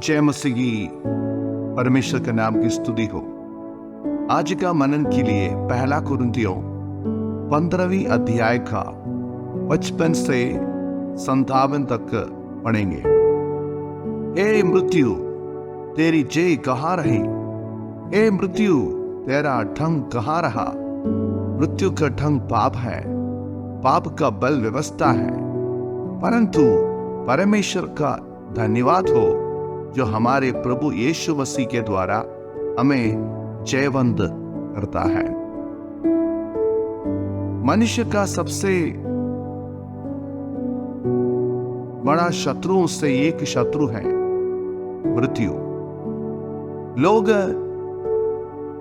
जय मसीही। परमेश्वर के नाम की स्तुति हो। आज का मनन के लिए पहला कुरिन्थियों 15वीं अध्याय का 55 से 57 तक पढ़ेंगे। हे मृत्यु, तेरी जय कहाँ रही? हे मृत्यु, तेरा ढंग कहाँ रहा? मृत्यु का ढंग पाप है, पाप का बल व्यवस्था है, परंतु परमेश्वर का धन्यवाद हो जो हमारे प्रभु यीशु मसीह के द्वारा हमें जयवंत करता है। मनुष्य का सबसे बड़ा शत्रुओं से एक शत्रु है मृत्यु। लोग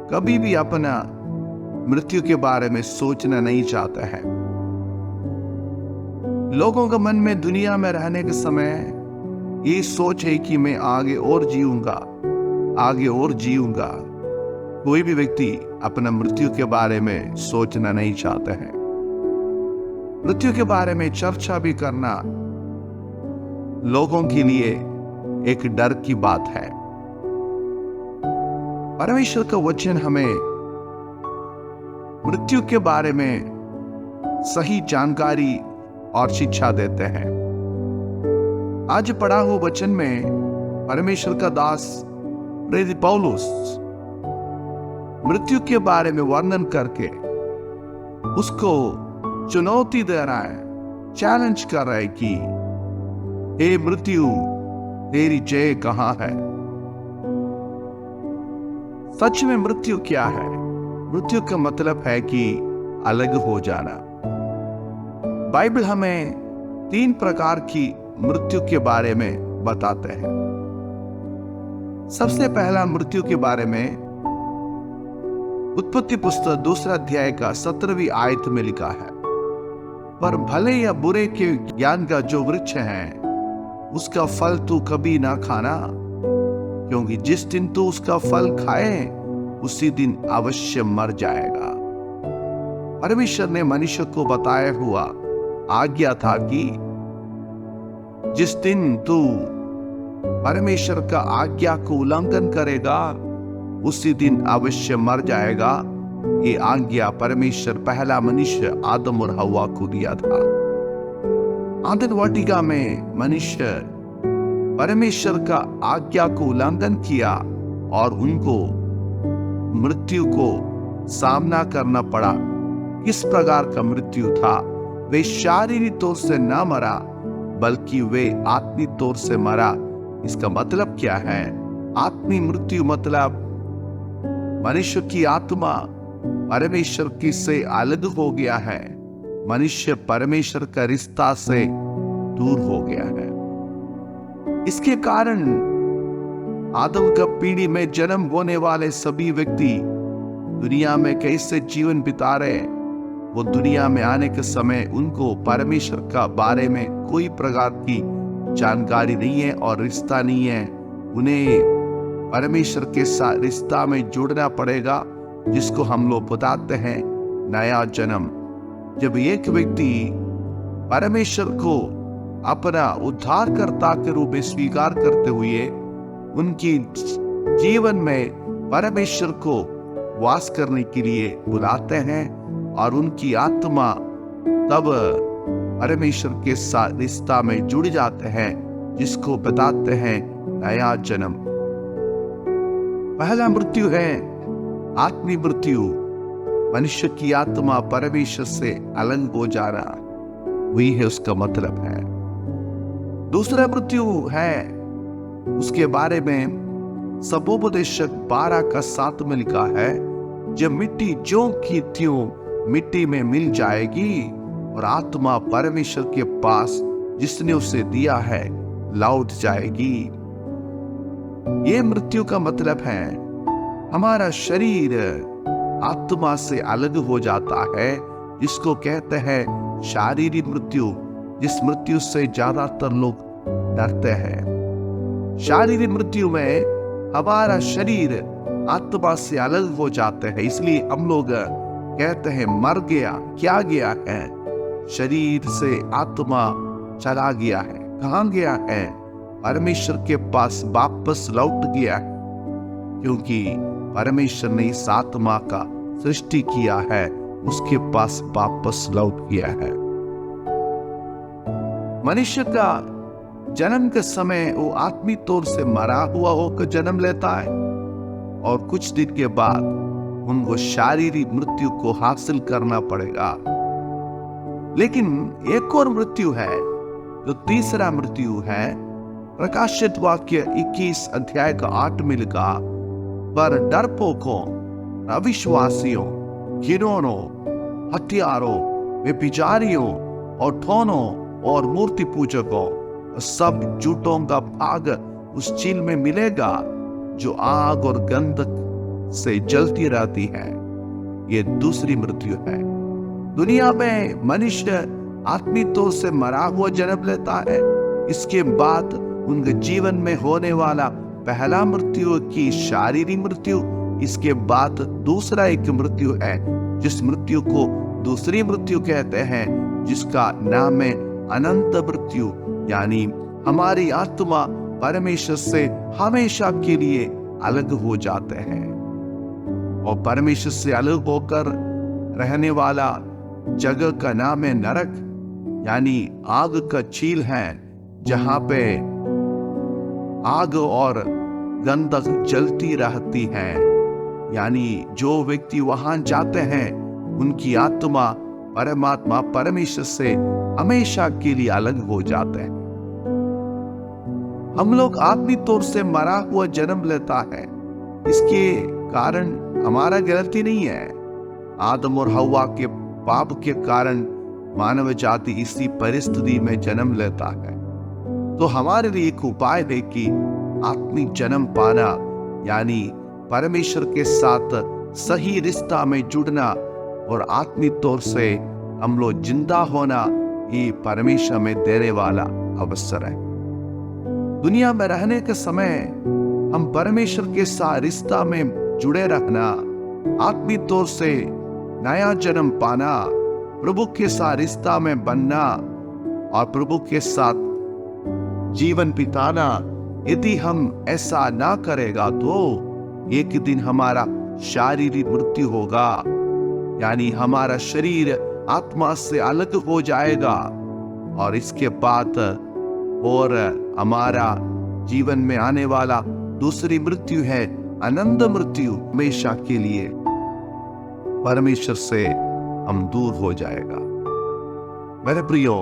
कभी भी अपना मृत्यु के बारे में सोचना नहीं चाहते हैं। लोगों का मन में दुनिया में रहने के समय ये सोच है कि मैं आगे और जीऊंगा, आगे और जीऊंगा। कोई भी व्यक्ति अपना मृत्यु के बारे में सोचना नहीं चाहते हैं। मृत्यु के बारे में चर्चा भी करना लोगों के लिए एक डर की बात है। परमेश्वर का वचन हमें मृत्यु के बारे में सही जानकारी और शिक्षा देते हैं। आज पढ़ा हुआ वचन में परमेश्वर का दास प्रेरित पौलुस मृत्यु के बारे में वर्णन करके उसको चुनौती दे रहा है, चैलेंज कर रहा है कि हे मृत्यु, तेरी जय कहाँ है? सच में मृत्यु क्या है? मृत्यु का मतलब है कि अलग हो जाना। बाइबल हमें 3 प्रकार की मृत्यु के बारे में बताते हैं। सबसे पहला मृत्यु के बारे में उत्पत्ति पुस्तक 2 अध्याय का 17वीं आयत में लिखा है, पर भले या बुरे के ज्ञान का जो वृक्ष है उसका फल तू कभी ना खाना, क्योंकि जिस दिन तू उसका फल खाए उसी दिन अवश्य मर जाएगा। परमेश्वर ने मनुष्य को बताया हुआ आज्ञा था कि जिस दिन तू परमेश्वर का आज्ञा को उल्लंघन करेगा उसी दिन अवश्य मर जाएगा। ये आज्ञा परमेश्वर पहला मनुष्य आदम और हव्वा को दिया था। आदम वाटिका में मनुष्य परमेश्वर का आज्ञा को उल्लंघन किया और उनको मृत्यु को सामना करना पड़ा। किस प्रकार का मृत्यु था? वे शारीरिक तौर से न मरा बल्कि वे आत्मिक तौर से मरा। इसका मतलब क्या है? आत्मी मृत्यु मतलब मनुष्य की आत्मा परमेश्वर की से अलग हो गया है। मनुष्य परमेश्वर का रिश्ता से दूर हो गया है। इसके कारण आदम का पीढ़ी में जन्म होने वाले सभी व्यक्ति दुनिया में कैसे जीवन बिता रहे, वो दुनिया में आने के समय उनको परमेश्वर का बारे में कोई प्रकार की जानकारी नहीं है और रिश्ता नहीं है। उन्हें परमेश्वर के साथ रिश्ता में जुड़ना पड़ेगा, जिसको हम लोग बताते हैं नया जन्म। जब एक व्यक्ति परमेश्वर को अपना उद्धारकर्ता के रूप में स्वीकार करते हुए उनकी जीवन में परमेश्वर को वास करने के लिए बुलाते हैं और उनकी आत्मा तब परमेश्वर के साथ रिश्ता में जुड़ जाते हैं, जिसको बताते हैं नया जन्म। पहला मृत्यु है आत्मी मृत्यु। मनुष्य की आत्मा परमेश्वर से अलग हो जाना, वही है उसका मतलब है। दूसरा मृत्यु है, उसके बारे में सबोपदेशक 12:7 में लिखा है, जब मिट्टी ज्यों की त्यों मिट्टी में मिल जाएगी और आत्मा परमेश्वर के पास जिसने उसे दिया है लौट जाएगी। ये मृत्यु का मतलब है हमारा शरीर आत्मा से अलग हो जाता है, जिसको कहते हैं शारीरिक मृत्यु, जिस मृत्यु से ज्यादातर लोग डरते हैं। शारीरिक मृत्यु में हमारा शरीर आत्मा से अलग हो जाते हैं, इसलिए हम लोग कहते हैं मर गया। क्या गया है? शरीर से आत्मा चला गया है। कहाँ गया है? परमेश्वर के पास वापस लौट गया है, क्योंकि परमेश्वर ने इस आत्मा का सृष्टि किया है, उसके पास वापस लौट गया है। मनुष्य का जन्म के समय वो आत्मिक तौर से मरा हुआ होकर जन्म लेता है और कुछ दिन के बाद उनको शारीरिक मृत्यु को हासिल करना पड़ेगा। लेकिन एक और मृत्यु है, जो तीसरा मृत्यु है। प्रकाशित वाक्य 21 अध्याय का 8 में लिखा, पर डरपोकों, अविश्वासियों, घिनौनों, हत्यारों, व्यभिचारियों और ठोनों और मूर्ति पूजकों, सब झूठों का भाग उस चील में मिलेगा जो आग और गंधक से जलती रहती है। ये दूसरी मृत्यु है। दुनिया में मनुष्य आत्मिक तौर से मरा हुआ जन्म लेता है। इसके बाद उनके जीवन में होने वाला पहला मृत्यु की शारीरिक मृत्यु। इसके बाद दूसरा एक मृत्यु है, जिस मृत्यु को दूसरी मृत्यु कहते हैं, जिसका नाम है अनंत मृत्यु। यानी हमारी आत्मा परमेश्वर से हमेशा के लिए अलग हो जाते हैं और परमेश्वर से अलग होकर रहने वाला जगह का नाम है नरक, यानी आग का चील है, जहां पे आग और गंधक जलती रहती है। यानी जो व्यक्ति वहां जाते हैं उनकी आत्मा परमात्मा परमेश्वर से हमेशा के लिए अलग हो जाते हैं। हम लोग आत्मिक तौर से मरा हुआ जन्म लेता है। इसके कारण हमारा गलती नहीं है। आदम और हव्वा के पाप के कारण मानव जाति इसी परिस्थिति में जन्म लेता है। तो हमारे लिए एक उपाय है कि आत्मिक जन्म पाना, यानी परमेश्वर के साथ सही रिश्ता में जुड़ना और आत्मिक तौर से हम लोग जिंदा होना, ये परमेश्वर में देने वाला अवसर है। दुनिया में रहने के समय हम परमेश्वर के साथ रिश्ता में जुड़े रहना, आत्मिक तौर से नया जन्म पाना, प्रभु के साथ रिश्ता में बनना और प्रभु के साथ जीवन बिताना, यदि हम ऐसा ना करेगा तो एक दिन हमारा शारीरिक मृत्यु होगा। यानी हमारा शरीर आत्मा से अलग हो जाएगा और इसके बाद और हमारा जीवन में आने वाला दूसरी मृत्यु है अनंत मृत्यु। हमेशा के लिए परमेश्वर से हम दूर हो जाएगा। मेरे प्रियो,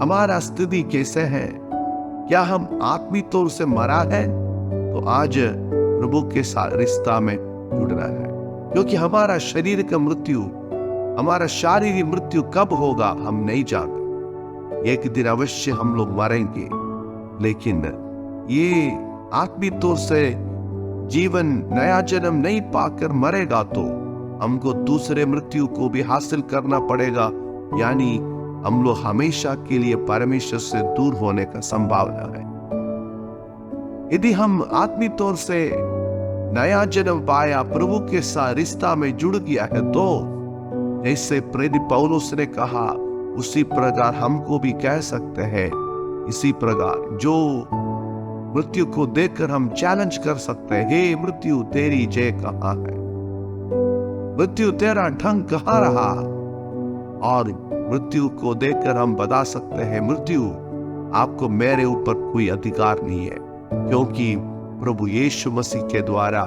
हमारा स्थिति कैसे है? क्या हम आत्मिक तौर से मरा है? तो आज प्रभु के साथ रिश्ता में जुड़ना है, क्योंकि हमारा शरीर का मृत्यु, हमारा शारीरिक मृत्यु कब होगा हम नहीं जानते। एक दिन अवश्य हम लोग मरेंगे, लेकिन ये आत्मिक तौर से जीवन नया जन्म नहीं पाकर मरेगा तो हमको दूसरे मृत्यु को भी हासिल करना पड़ेगा। यानी हम लोग हमेशा के लिए परमेश्वर से दूर होने का संभावना है। यदि हम आत्मिक तौर से नया जन्म पाया, प्रभु के साथ रिश्ता में जुड़ गया है, तो जैसे प्रेरित पौलुस ने कहा, उसी प्रकार हमको भी कह सकते हैं। इसी प्रकार जो मृत्यु को देखकर हम चैलेंज कर सकते हैं, हे मृत्यु तेरी जय कहाँ है? मृत्यु तेरा ढंग कहाँ रहा? और मृत्यु को देखकर हम बता सकते हैं, मृत्यु आपको मेरे ऊपर कोई अधिकार नहीं है, क्योंकि प्रभु यीशु मसीह के द्वारा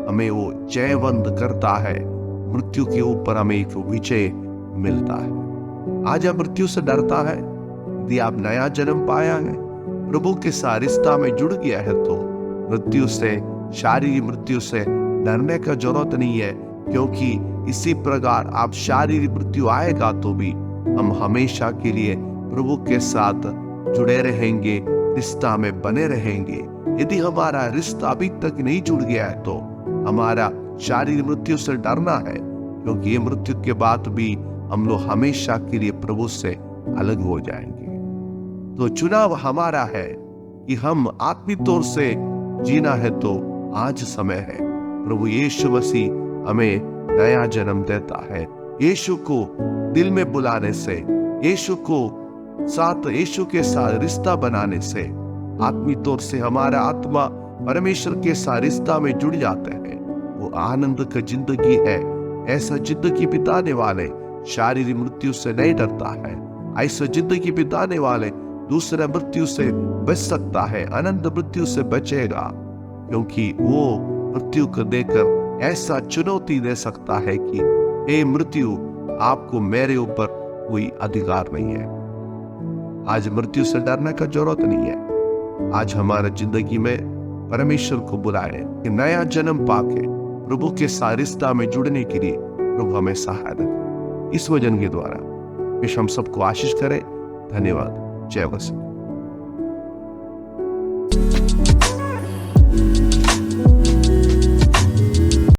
हमें वो जयवंत करता है। मृत्यु के ऊपर हमें एक विजय मिलता है। आज आप मृत्यु से डरता है? यदि आप नया जन्म पाया है, प्रभु के साथ रिश्ता में जुड़ गया है, तो मृत्यु से, शारीरिक मृत्यु से डरने का जरूरत नहीं है, क्योंकि इसी प्रकार आप शारीरिक मृत्यु आएगा तो भी हम हमेशा के लिए प्रभु के साथ जुड़े रहेंगे, रिश्ता में बने रहेंगे। यदि हमारा रिश्ता अभी तक नहीं जुड़ गया है तो हमारा शारीरिक मृत्यु से डरना है, क्योंकि ये मृत्यु के बाद भी हम लोग हमेशा के लिए प्रभु से अलग हो जाएंगे। तो चुनाव हमारा है कि हम आत्मिक तौर से जीना है, तो आज समय है। प्रभु यीशु मसीह हमें नया जन्म देता है। यीशु को दिल में बुलाने से, यीशु के साथ रिश्ता बनाने से आत्मिक तौर से हमारा आत्मा परमेश्वर के साथ रिश्ता में जुड़ जाते हैं। वो आनंद का जिंदगी है। ऐसा जिंदगी बिताने वाले शारीरिक मृत्यु से नहीं डरता है। ऐसा जिंदगी बिताने वाले दूसरा मृत्यु से बच सकता है, अनंत मृत्यु से बचेगा, क्योंकि वो मृत्यु को देकर ऐसा चुनौती दे सकता है कि हे मृत्यु, आपको मेरे ऊपर कोई अधिकार नहीं है। आज मृत्यु से डरने का जरूरत नहीं है। आज हमारे जिंदगी में परमेश्वर को बुलाए कि नया जन्म पाके प्रभु के साथ रिश्ता में जुड़ने के लिए प्रभु हमें सहायता करे। इस वचन के द्वारा हम सबको आशीष करे। धन्यवाद। जय मसीह।